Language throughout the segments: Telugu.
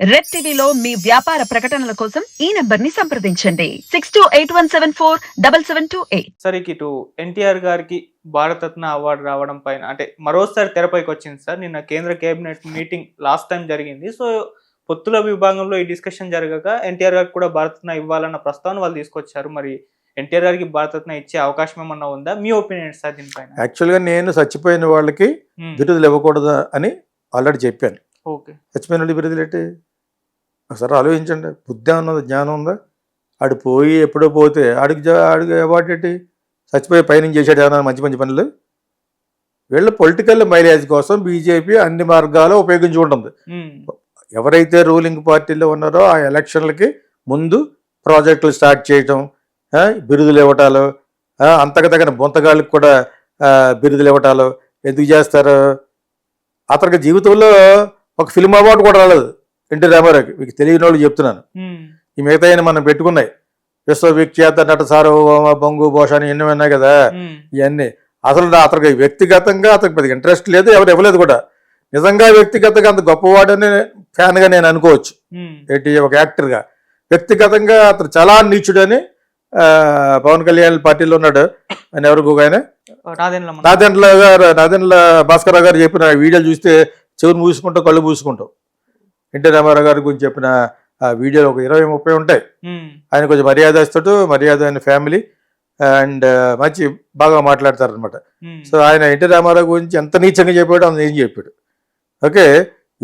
రెడ్ టీవీలో మీ వ్యాపార ప్రకటనల కోసం ఈ నంబర్ ని సంప్రదించండి 6281747728. సరే ఇటు ఎన్టీఆర్ గారికి భారతరత్న అవార్డు రావడం పైన అంటే మరోసారి తెరపైకి వచ్చింది సార్. నిన్న కేంద్ర కేబినెట్ మీటింగ్ లాస్ట్ టైం జరిగింది. సో పొత్తుల విభాగంలో ఈ డిస్కషన్ జరగక ఎన్టీఆర్ గారికి కూడా భారతరత్న ఇవ్వాలన్న ప్రస్తావన వాళ్ళు తీసుకొచ్చారు. మరి ఎన్టీఆర్ గారికి భారతరత్న ఇచ్చే అవకాశం ఏమన్నా ఉందా? మీ ఒపీనియన్ సార్ దీనిపైన? యాక్చువల్గా నేను చచ్చిపోయిన వాళ్ళకి బిరుదులు ఇవ్వకూడదు అని ఆల్రెడీ చెప్పాను. ఓకే, చచ్చిపోయిన వాళ్ళు బిరుదులు ఏంటి? ఒకసారి ఆలోచించండి. బుద్ధి ఉన్నది, జ్ఞానం ఉందా? ఆడు పోయి ఎప్పుడో పోతే ఆడికి అవార్డు ఏంటి? చచ్చిపోయి పైన చేశాడు ఏమన్నా మంచి మంచి పనులు? వీళ్ళు పొలిటికల్ మైలేజ్ కోసం బీజేపీ అన్ని మార్గాలు ఉపయోగించుకుంటుంది. ఎవరైతే రూలింగ్ పార్టీలో ఉన్నారో ఆ ఎలక్షన్లకి ముందు ప్రాజెక్టులు స్టార్ట్ చేయటం, బిరుదులు ఇవ్వటాలు, అంతకు తగిన బొంతగాళ్ళకి కూడా బిరుదులు ఇవ్వటాలు ఎందుకు చేస్తారు? అతనికి జీవితంలో ఒక ఫిల్మ్ అవార్డు కూడా రాలేదు ఎన్టీ రామారావుకి. మీకు తెలియని వాళ్ళు చెప్తున్నాను. ఈ మిగతా మనం పెట్టుకున్నాయి. విశ్వవిఖ్యాత నట సార్వభౌమ బొంగు భోషాని ఎన్ని ఉన్నాయి కదా, ఇవన్నీ అసలు అతనికి వ్యక్తిగతంగా అతనికి పెద్ద ఇంట్రెస్ట్ లేదు, ఎవరు ఇవ్వలేదు కూడా. నిజంగా వ్యక్తిగతంగా అంత గొప్పవాడని ఫ్యాన్గా నేను అనుకోవచ్చు ఏంటి ఒక యాక్టర్గా. వ్యక్తిగతంగా అతను చాలా నీచుడని పవన్ కళ్యాణ్ పార్టీలో ఉన్నాడు. ఆయన ఎవరు ఆయన నాదెండ్ల భాస్కరరావు గారు చెప్పిన వీడియోలు చూస్తే చెవులు మూసుకుంటాం, కళ్ళు మూసుకుంటాం. ఎన్టీ రామారావు గారి గురించి చెప్పిన వీడియోలు ఒక 20-30 ఉంటాయి. ఆయన కొంచెం మర్యాదస్తుడు, మర్యాద అయిన ఫ్యామిలీ అండ్ మంచి బాగా మాట్లాడతారు అనమాట. సో ఆయన ఎన్టీ రామారావు గురించి ఎంత నీచంగా చెప్పాడో అంత ఏం చెప్పాడు. ఓకే,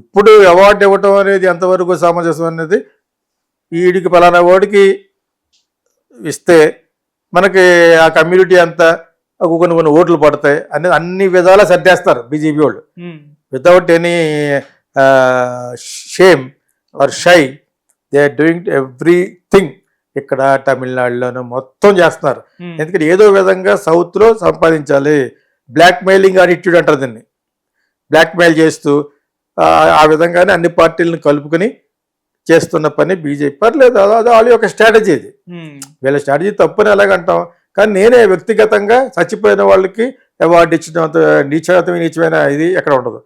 ఇప్పుడు అవార్డు ఇవ్వటం అనేది ఎంతవరకు సమంజసం అనేది, వీడికి పలానా వాడికి ఇస్తే మనకి ఆ కమ్యూనిటీ అంతా కొన్ని ఓట్లు పడతాయి అనేది అన్ని విధాలా సర్దేస్తారు బీజేపీ వాళ్ళు. Without any shame or shy they are doing everything. ఇక్కడ తమిళనాడులోనూ మొత్తం చేస్తున్నారు. ఎందుకంటే ఏదో విధంగా సౌత్లో సంపాదించాలి. బ్లాక్ మెయిలింగ్ యాటిట్యూడ్ అంటారు దీన్ని. బ్లాక్ మెయిల్ చేస్తూ ఆ విధంగానే అన్ని పార్టీలను కలుపుకొని చేస్తున్న పని బీజేపీ. పర్లేదు, అది వాళ్ళ యొక్క స్ట్రాటజీ. ఇది వీళ్ళ స్ట్రాటజీ తప్పని ఎలాగంటాం. కానీ నేనే వ్యక్తిగతంగా చచ్చిపోయిన వాళ్ళకి అవార్డు ఇచ్చినంత నీచమైన ఇది ఎక్కడ ఉండదు.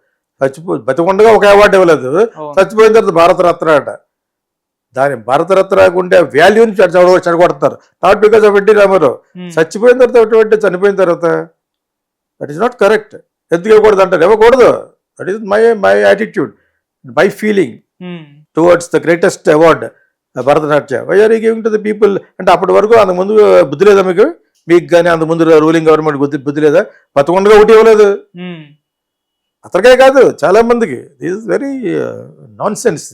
బతికుండగా ఒక అవార్డు ఇవ్వలేదు, చచ్చిపోయిన తర్వాత భారతరత్న అట. దాని భారతరత్నకు ఉండే వాల్యూని చెడగొడతారు. Not because of NT Rama Rao. చచ్చిపోయిన తర్వాత చనిపోయిన తర్వాత దట్ ఈస్ నాట్ కరెక్ట్. ఎందుకు ఇవ్వకూడదు అంటారు? ఇవ్వకూడదు. That is my attitude, my feeling towards the greatest award భరతనాట్య. Why are you giving to the people? అంటే అప్పటి వరకు అంతకుముందు బుద్ధి లేదా మీకు కానీ అంతకుముందు రూలింగ్ గవర్నమెంట్ బుద్ధి లేదా? బతకుండా ఒకటి ఇవ్వలేదు. అతనికే కాదు చాలా మందికి. This is very non sense,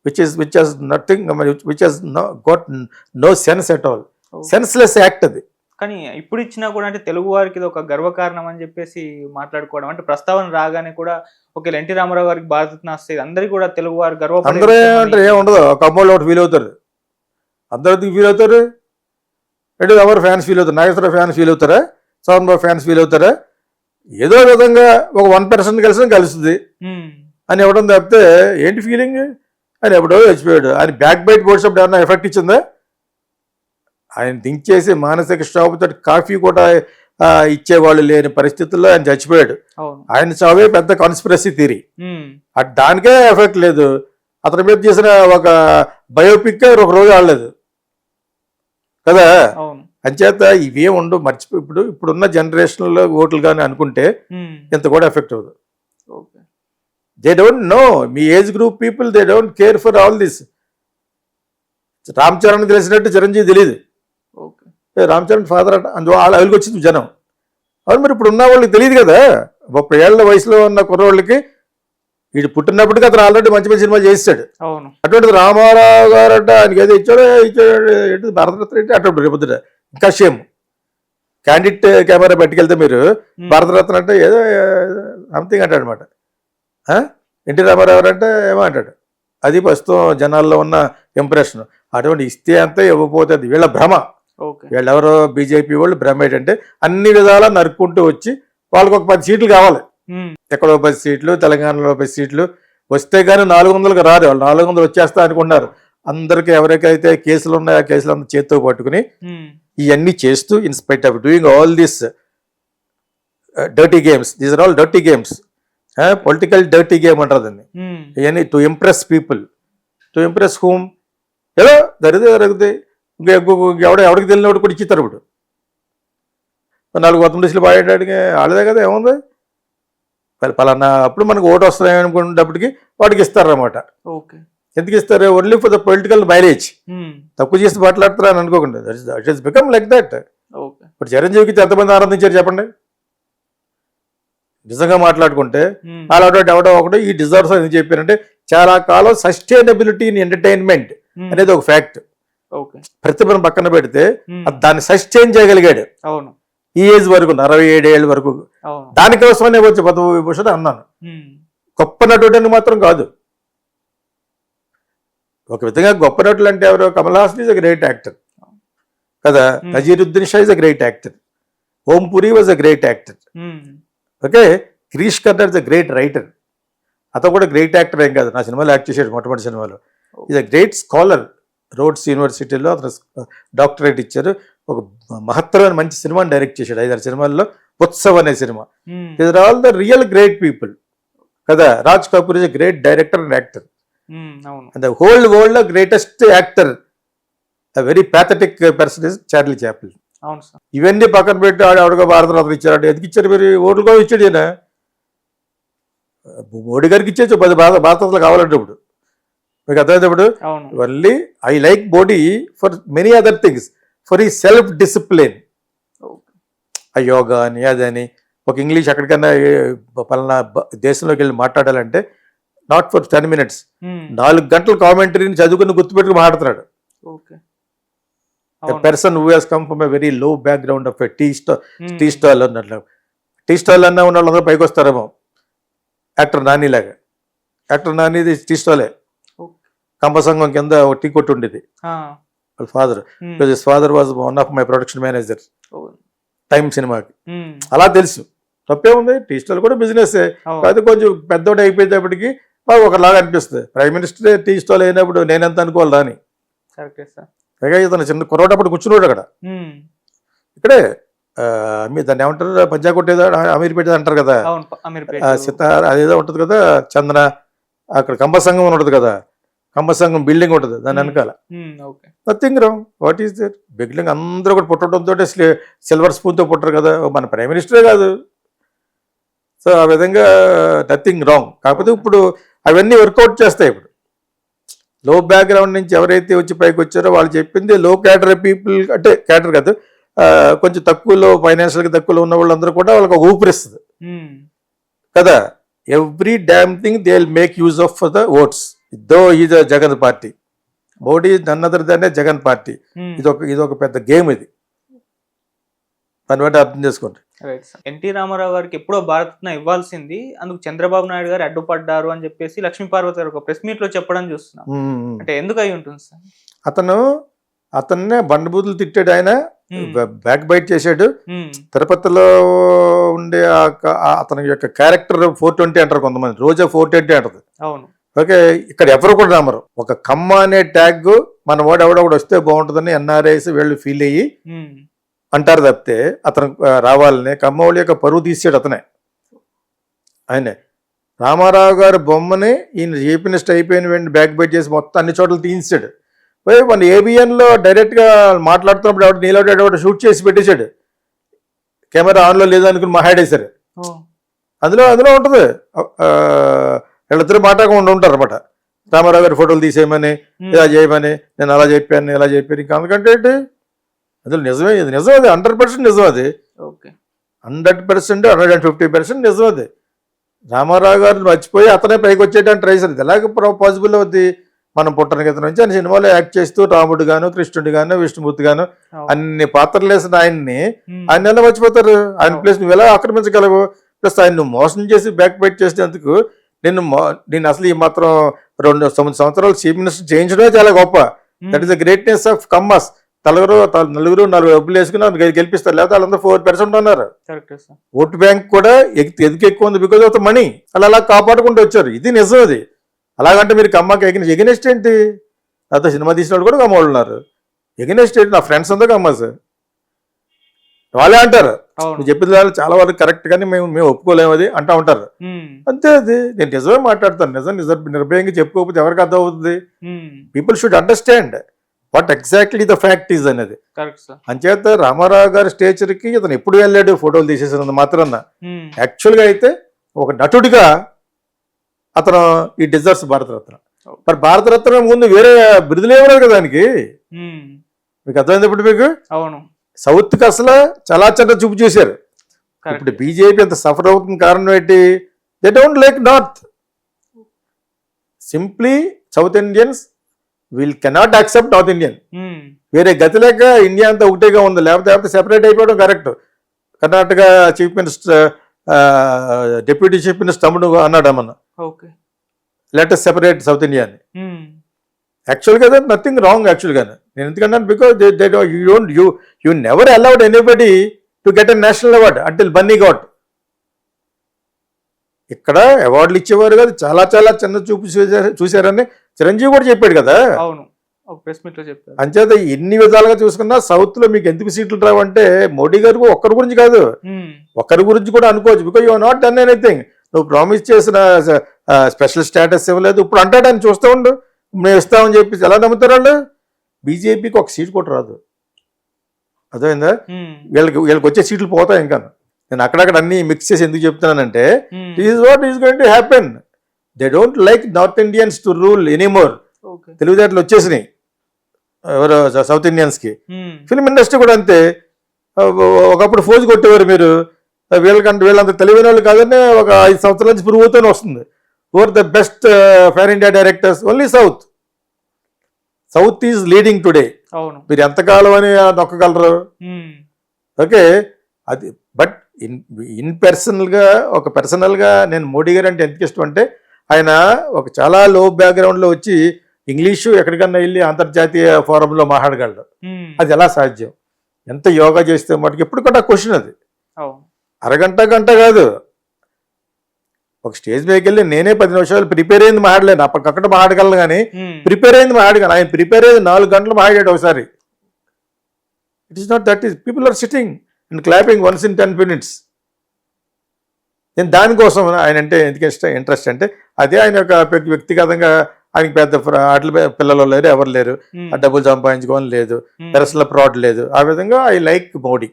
which has nothing, which has got no sense at all. Senseless act అది. కానీ ఇప్పుడు ఇచ్చినా కూడా అంటే తెలుగు వారికి ఇది ఒక గర్వకారణం అని చెప్పేసి మాట్లాడుకోవడం, అంటే ప్రస్తావన రాగానే కూడా ఒకవేళ ఎన్టీ రామారావు గారికి భారతరత్న వస్తే అందరికీ కూడా తెలుగు వారు గర్వపడే. అందరూ అంటే ఏముండదు, ఒక అమ్మోళ్ళు ఒకటి ఫీల్ అవుతారు. అందరికి ఫీల్ అవుతారు. అంటే ఎవరు ఫ్యాన్స్ ఫీల్ అవుతారు? నాగేశ్వర ఫ్యాన్స్ ఫీల్ అవుతారా? సోహన్ బాబు ఫ్యాన్స్ ఫీల్ అవుతారా? ఏదో విధంగా ఒక 1% కలుస్తుంది అని ఇవ్వడం తప్పితే ఏంటి ఫీలింగ్? ఆయన ఎప్పుడో చచ్చిపోయాడు. ఆయన బ్యాక్ బైట్ పోడ్చినప్పుడు ఏమన్నా ఎఫెక్ట్ ఇచ్చిందా? ఆయన దించేసి మానసిక క్షోభతో కాఫీ కూడా ఇచ్చేవాళ్ళు లేని పరిస్థితుల్లో ఆయన చచ్చిపోయాడు. ఆయన చావే పెద్ద కాన్స్పిరసీ థియరీ. దానికే ఎఫెక్ట్ లేదు. అతని మీద చేసిన ఒక బయోపిక్ ఒక రోజు ఆడలేదు కదా. అంచేత ఇవేం ఉండవు. ఇప్పుడున్న జనరేషన్లో ఓట్లు కానీ అనుకుంటే ఇంత కూడా ఎఫెక్ట్ అవ్వదు. They don't know. Me age group people they don't care for all this. Ram Charan తెలిసినట్టు చిరంజీవి తెలియదు. రామ్ చరణ్ ఫాదర్ అట వాళ్ళ అవిలికి వచ్చింది జనం. అవును, మరి ఇప్పుడు ఉన్న వాళ్ళకి తెలియదు కదా. 30 ఏళ్ల వయసులో ఉన్న కుర్రవాళ్ళకి వీడు పుట్టినప్పటికీ అతను ఆల్రెడీ మంచి మంచి సినిమాలు చేస్తాడు. అటువంటిది రామారావు గారు అంటే ఆయనకి ఏదో ఇచ్చాడు భారతరత్న అంటే అటువంటి రేపొద్దుట ఇంకా షేమ్. క్యాండిడ్ కెమెరా పట్టుకెళ్తే మీరు భారతరత్న అంటే ఏదో సంథింగ్ అంటాడు అనమాట. ఎన్టీ రామారావు అంటే ఏమో అంటాడు. అది ప్రస్తుతం జనాల్లో ఉన్న ఇంప్రెషన్. అటువంటి ఇస్తే అంతే, ఇవ్వకపోతే అది వీళ్ళ భ్రమ. వీళ్ళెవరో బీజేపీ వాళ్ళు భ్రమ ఏంటంటే అన్ని విధాలా నరుక్కుంటూ వచ్చి వాళ్ళకి ఒక 10 సీట్లు కావాలి. ఎక్కడో 10 సీట్లు, తెలంగాణలో 10 సీట్లు వస్తే కానీ 400కి రారు. వాళ్ళు 400 వచ్చేస్తా అనుకున్నారు. అందరికి ఎవరికైతే కేసులు ఉన్నాయో ఆ కేసులు అంతా చేత్తో పట్టుకుని ఇవన్నీ చేస్తూ in spite of doing all this dirty games, these are all dirty games, political dirty game అంటారు దాన్ని. ఇవన్నీ to impress people. To impress home, ఏదో జరుగుతాయి. ఎవడికి తెలియనివాడు కూడా ఇచ్చిస్తారు. ఇప్పుడు 4 కొత్త డిష్లు పాడేటాడికి వాళ్ళదే కదా, ఏముంది పలానా అప్పుడు మనకు ఓటు వస్తాయి అనుకునేటప్పటికి వాడికి ఇస్తారన్నమాట. ఓకే. ఎందుకు ఇస్తారు? Only for the political mileage. తక్కువ చేసి మాట్లాడుతారా అని అనుకోకుండా, it is become like that. ఇప్పుడు చిరంజీవికి ఎంతమంది ఆనందించారు చెప్పండి? నిజంగా మాట్లాడుకుంటే అలాంటి ఎవడో ఒకటి ఈ డిజర్వ్స్ అని చెప్పారంటే, చాలా కాలం సస్టైనబిలిటీ ఇన్ ఎంటర్టైన్మెంట్ అనేది ఒక ఫ్యాక్ట్. ప్రతిభను పక్కన పెడితే దాన్ని సస్టైన్ చేయగలిగాడు ఈ ఏజ్ వరకు, 67 ఏళ్ళ వరకు. దానికోసమనే వచ్చి పద్మవిభూషణ్ అన్నాను. గొప్ప నటుడని మాత్రం కాదు. ఒక విధంగా గొప్ప నటులు అంటే ఎవరు? Kamal Haasan is a great actor కదా, Naseeruddin Shah is a great actor, Om Puri was a great actor. Okay, Girish Karnad is a great writer. అతను కూడా గ్రేట్ యాక్టర్ ఏం కాదు, నా సినిమాలో యాక్ట్ చేశాడు మొట్టమొదటి సినిమాలో. Is a great scholar. Roads యూనివర్సిటీలో అతను డాక్టరేట్ ఇచ్చారు. ఒక మహత్తరమైన మంచి సినిమాని డైరెక్ట్ చేశాడు. 5-6 సినిమాల్లో ఉత్సవ్ అనే సినిమా. These are all the real great people కదా. Raj Kapoor is a great director and actor. And the whole world లో greatest actor, a very pathetic person is Charlie Chaplin. ఇవన్నీ పక్కన పెట్టి ఆవిడగా భారతరత్న ఇచ్చారు. ఎందుకు ఇచ్చారు? మీరు ఓట్లు కూడా ఇచ్చాడు ఈయన. మోడీ గారికి ఇచ్చేచ్చు 10 భారతరత్నలు కావాలంటే ఇప్పుడు మీకు అర్థమైనప్పుడు. Only I like Modi for many other things, for ఈ సెల్ఫ్ డిసిప్లిన్. ఆ యోగా అని అదని, ఒక ఇంగ్లీష్ ఎక్కడికన్నా పలానా దేశంలోకి వెళ్ళి మాట్లాడాలంటే నాట్ ఫర్ 10 minutes, 4 గంటల కామెంటరీని చదువుకుని గుర్తుపెట్టుకుని మాట్లాడుతున్నాడు. Person who has come from a very low background of a tea stall అన్నట్లు. టీ స్టాల్ అన్న ఉన్న వాళ్ళందరూ పైకి వస్తారేమో. యాక్టర్ నాని లాగా. Actor నానిది tea స్టాలే. కంపసంగం కింద ఒక టీ కొట్టు ఉండేది. వాళ్ళ father, his father was one of my production manager time సినిమాకి. అలా తెలుసు. తప్పే ఉంది, టీ స్టాల్ కూడా బిజినెస్. అది కొంచెం పెద్దోడు అయిపోయేటప్పటికి బాగా ఒకలాగా అనిపిస్తుంది. ప్రైమ్ మినిస్టరే టీ స్టాల్ అయినప్పుడు నేనెంత అనుకోవాలి దాని. పైగా ఇతను చిన్న కుర్రోటప్పుడు కూర్చున్నాడు అక్కడ. ఇక్కడే దాన్ని ఏమంటారు, పంజా కొట్టేదా అమీర్పేట అంటారు కదా, సితార్ అదేదో ఉంటుంది కదా, చందన. అక్కడ కంబసంగం ఉంటుంది కదా, కంబసంగం బిల్డింగ్ ఉంటుంది దాని వెనకాల. Nothing wrong. What is that? Building అందరూ కూడా పుట్టడంతో సిల్వర్ స్పూన్తో పుట్టరు కదా, మన ప్రైమ్ మినిస్టరే కాదు. సో ఆ విధంగా నథింగ్ రాంగ్. కాకపోతే ఇప్పుడు అవన్నీ వర్కౌట్ చేస్తాయి. ఇప్పుడు లో బ్యాక్గ్రౌండ్ నుంచి ఎవరైతే వచ్చి పైకి వచ్చారో వాళ్ళు చెప్పింది లో క్యాటర్ పీపుల్, అంటే క్యాటర్ కాదు, కొంచెం తక్కువలో ఫైనాన్షియల్గా తక్కువలో ఉన్న వాళ్ళందరూ కూడా వాళ్ళకి ఒక ఊపిరిస్తుంది కదా. Every damn thing they will make use of for the votes. Though is Jagan party, Modi none other than Jagan party. ఇది ఒక పెద్ద గేమ్. ఇది దాన్ని బట్టి అర్థం చేసుకోండి. ఎన్టీ రామారావు గారికి ఎప్పుడో భారతరత్న ఇవ్వాల్సింది, అందుకు చంద్రబాబు నాయుడు గారు అడ్డుపడ్డారు అని చెప్పేసి లక్ష్మీపార్వతి గారు ఒక ప్రెస్ మీట్ లో చెప్పడం చూస్తున్నాం. అంటే ఎందుకు అయి ఉంటుంది సార్? అతన్నే బండబూతులు తిట్టాడు, ఆయన బ్యాక్ బైట్ చేశాడు. తిరుపతిలో ఉండే అతని యొక్క క్యారెక్టర్ 420 అంటారు కొంతమంది, రోజా 420 అంటది. ఓకే, ఇక్కడ ఎవరు కూడా నమ్మరు. ఒక కమ్మ అనే ట్యాగ్ మన వాడు ఎవడొకడు వస్తే బాగుంటుందని ఎన్ఆర్ఐస్ వీళ్ళు ఫీల్ అయ్యి అంటారు తప్పితే అతను రావాలని కమ్మోళ్ళ యొక్క పరువు తీసాడు అతనే. ఆయనే రామారావు గారి బొమ్మని ఈయన ఏపీనిస్ట్ అయిపోయిన బ్యాక్ బైట్ చేసి మొత్తం అన్ని చోట్ల తీయించాడు. పోయి మన ఏబిఎన్లో డైరెక్ట్గా మాట్లాడుతున్నప్పుడు ఎవరు నీళ్ళోడు షూట్ చేసి పెట్టేశాడు. కెమెరా ఆన్లో లేదనుకుని మాట్లాడేశారు. అందులో ఉంటుంది వీళ్ళిద్దరు మాట్లాడకుండా ఉంటారు అనమాట. రామారావు గారి ఫోటోలు తీసేయమని, ఇలా చేయమని, నేను అలా చెప్పాను ఇలా చెప్పాను. ఇంకా అందుకంటే ఏంటి, అందులో నిజమే, ఇది నిజం, అది 100% నిజం. అది 100%, 150% నిజం. అది రామారావు గారిని మర్చిపోయి అతనే పైకి వచ్చేయడానికి ట్రై చేశారు. ఎలాగ పాసిబుల్ అవుద్ది? మనం పుట్టన గత నుంచి ఆయన సినిమాలో యాక్ట్ చేస్తూ రాముడు గాను, కృష్ణుడు గాను, విష్ణుమూర్తి గాను అన్ని పాత్రలు వేసిన ఆయన ఎలా మర్చిపోతారు? ఆయన ప్లేస్ నువ్వు ఎలా ఆక్రమించగలవు? ప్లస్ ఆయన నువ్వు మోసం చేసి బ్యాక్ బైట్ చేసినందుకు నేను అసలు ఈ మాత్రం 2-9 సంవత్సరాలు చీఫ్ మినిస్టర్ చేయించడమే చాలా గొప్ప. That is the greatness of Kammas. నలుగురు 4 డబ్బులు వేసుకుని గెలిపిస్తారు, లేకపోతే వాళ్ళందరూ 4% ఉన్నారు. ఓటు బ్యాంక్ కూడా ఎందుకు ఎక్కువ ఉంది? Because of the money. అలా కాపాడుకుంటూ వచ్చారు. ఇది నిజం. అది అలాగంటే మీరు కమ్మకి ఎగనెస్ట్ ఏంటి? నాతో సినిమా తీసిన వాళ్ళు కూడా కమ్మోళ్ళు ఉన్నారు. ఎగనెస్ట్ ఏంటి? నా ఫ్రెండ్స్ అంతా కమ్మా సార్. వాళ్ళే అంటారు అవును. నువ్వు చెప్పిన వాళ్ళు చాలా వరకు కరెక్ట్ కానీ మేము ఒప్పుకోలేము అది అంటా ఉంటారు. అంతే, అది నేను నిజమే మాట్లాడతాను. నిజం నిర్భయంగా చెప్పుకోకపోతే ఎవరికి అర్థం అవుతుంది? People should understand what exactly the fact is అనేది. Correct sir. అంచేత రామారావు గారి స్టేచర్కి ఇతను ఎప్పుడు వెళ్ళాడు ఫోటోలు తీసేసినంత మాత్రాన. యాక్చువల్గా అయితే ఒక నటుడిగా అతను ఈ డిజర్వ్స్ భారతరత్న. మరి భారతరత్న ముందు వేరే బిరుదులు ఏమన్నారు కదా దానికి. మీకు అర్థమైంది ఇప్పుడు మీకు? అవును. సౌత్కి అసలు చాలా చెడ్డ చూపు చూశారు. ఇప్పుడు బీజేపీ అంత సఫర్ అవుతున్న కారణం ఏంటి? They don't like north. Simply south Indians cannot accept north Indian. వేరే గతి లేక ఇండియా అంతా ఒకటేగా ఉంది, లేకపోతే సెపరేట్ అయిపోవడం correct. Karnataka chief minister deputy chief minister తమ్ముడు అన్నాడు మన లెటెస్ట్ సెపరేట్ సౌత్ ఇండియా అని. యాక్చువల్గా నథింగ్ రాంగ్ యాక్చువల్గా. నేను ఎందుకన్నాను, because you never allowed anybody to get a national award until Bunny got. ఇక్కడ అవార్డులు ఇచ్చేవారు కాదు, చాలా చాలా చిన్న చూపు చూశారని చిరంజీవి కూడా చెప్పాడు కదా. అవును, ఒక ప్రెస్ మీట్ లో చెప్పారు. అంచేత ఎన్ని విధాలుగా చూసుకున్నా సౌత్ లో మీకు ఎందుకు సీట్లు రావంటే మోడీ గారు ఒక్కరి గురించి కాదు, ఒక్కరి గురించి కూడా అనుకోవచ్చు. Because you not done anything. నువ్వు ప్రామిస్ చేసిన స్పెషల్ స్టేటస్ ఇవ్వలేదు. ఇప్పుడు అంటాడని చూస్తూ ఉండు, మేము ఇస్తామని చెప్పి ఎలా నమ్ముతారు వాళ్ళు? బీజేపీకి ఒక సీట్ కూడా రాదు, అర్థమైందా? వీళ్ళకి వచ్చే సీట్లు పోతాయి. ఇంకా నేను అక్కడక్కడ అన్ని మిక్స్ చేసి ఎందుకు చెప్తున్నానంటే this what is going to happen. They don't like north Indians to rule anymore. తెలివితేటలు వచ్చేసినాయి ఎవరు సౌత్ ఇండియన్స్ కి. ఫిల్మ్ ఇండస్ట్రీ కూడా అంతే. ఒకప్పుడు ఫోజ్ కొట్టేవారు మీరు, వీళ్ళంత తెలివైన వాళ్ళు కాదని ఒక 5 సంవత్సరాల నుంచి ప్రూవ్ అవుతూనే వస్తుంది. Over the best fan India directors only south is leading today. మీరు ఎంతకాలం అని నొక్కగలరు? ఓకే, అది బట్ ఇన్ పర్సనల్గా పర్సనల్గా నేను మోడీ గారు అంటే ఎందుకు ఇష్టం అంటే ఆయన ఒక చాలా లో బ్యాక్గ్రౌండ్లో వచ్చి ఇంగ్లీషు ఎక్కడికన్నా వెళ్ళి అంతర్జాతీయ ఫోరంలో మాట్లాడగలడు. అది ఎలా సాధ్యం? ఎంత యోగా చేస్తే మటుకు ఎప్పుడు కూడా క్వశ్చన్ అది. అరగంట గంట కాదు, ఒక స్టేజ్ మీదకి వెళ్ళి నేనే 10 నిమిషాలు ప్రిపేర్ అయింది మాట్లాడలేను, అప్పటికక్కడ మాట్లాడగలను కానీ ప్రిపేర్ అయింది మాట్లాడగలను. ఆయన ప్రిపేర్ అయింది 4 గంటలు మాట్లాడాడు ఒకసారి. It is not that is people are sitting and clapping once in 10 minutes. నేను దానికోసం ఆయన అంటే ఎందుకు ఇంట్రెస్ట్ అంటే అదే ఆయన యొక్క వ్యక్తిగతంగా ఆయనకి పెద్ద ఆటల పిల్లలు లేరు, ఎవరు లేరు, డబ్బులు సంపాదించుకోవడం లేదు, పర్సనల్ ఫ్రాడ్ లేదు. ఆ విధంగా ఐ లైక్ మోడీ.